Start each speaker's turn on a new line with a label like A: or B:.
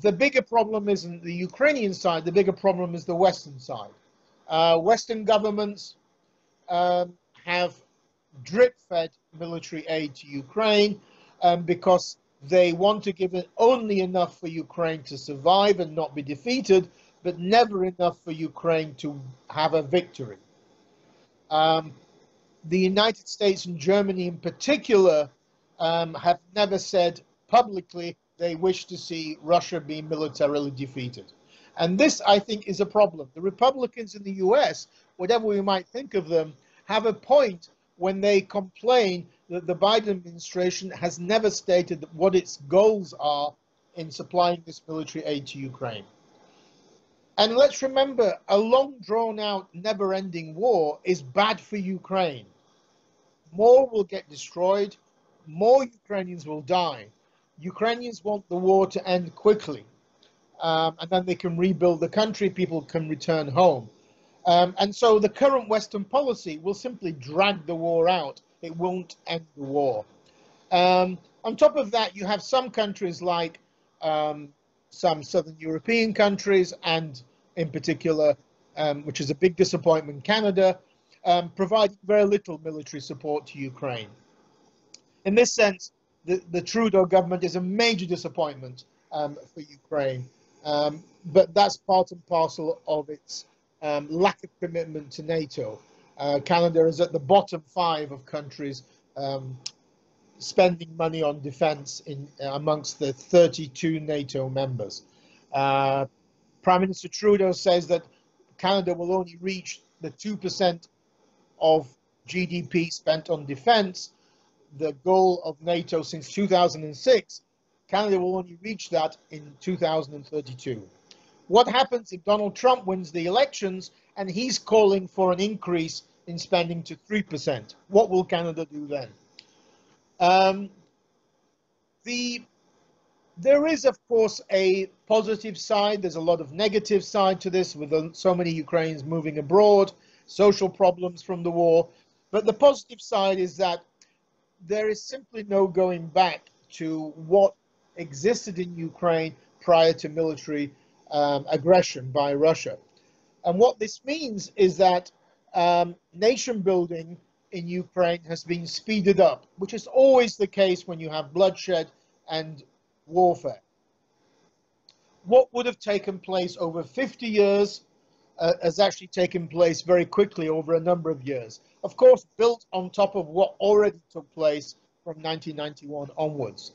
A: the bigger problem isn't the Ukrainian side, the bigger problem is the Western side. Western governments have drip-fed military aid to Ukraine because they want to give it only enough for Ukraine to survive and not be defeated, but never enough for Ukraine to have a victory. The United States and Germany in particular have never said publicly they wish to see Russia be militarily defeated. And this, I think, is a problem. The Republicans in the US, whatever we might think of them, have a point when they complain that the Biden administration has never stated what its goals are in supplying this military aid to Ukraine. And let's remember, a long drawn-out, never-ending war is bad for Ukraine. More will get destroyed, more Ukrainians will die. Ukrainians want the war to end quickly, and then they can rebuild the country, people can return home. And so the current Western policy will simply drag the war out. It won't end the war. On top of that, you have some countries like some Southern European countries, and in particular, which is a big disappointment, Canada, providing very little military support to Ukraine. In this sense, the Trudeau government is a major disappointment for Ukraine, but that's part and parcel of its lack of commitment to NATO. Canada is at the bottom 5 of countries spending money on defense amongst the 32 NATO members. Prime Minister Trudeau says that Canada will only reach the 2% of GDP spent on defense, the goal of NATO since 2006. Canada will only reach that in 2032. What happens if Donald Trump wins the elections and he's calling for an increase in spending to 3%? What will Canada do then? There is, of course, a positive side. There's a lot of negative side to this, with so many Ukrainians moving abroad, social problems from the war. But the positive side is that there is simply no going back to what existed in Ukraine prior to military aggression by Russia. And what this means is that nation building in Ukraine has been speeded up, which is always the case when you have bloodshed and warfare. What would have taken place over 50 years has actually taken place very quickly over a number of years. Of course, built on top of what already took place from 1991 onwards.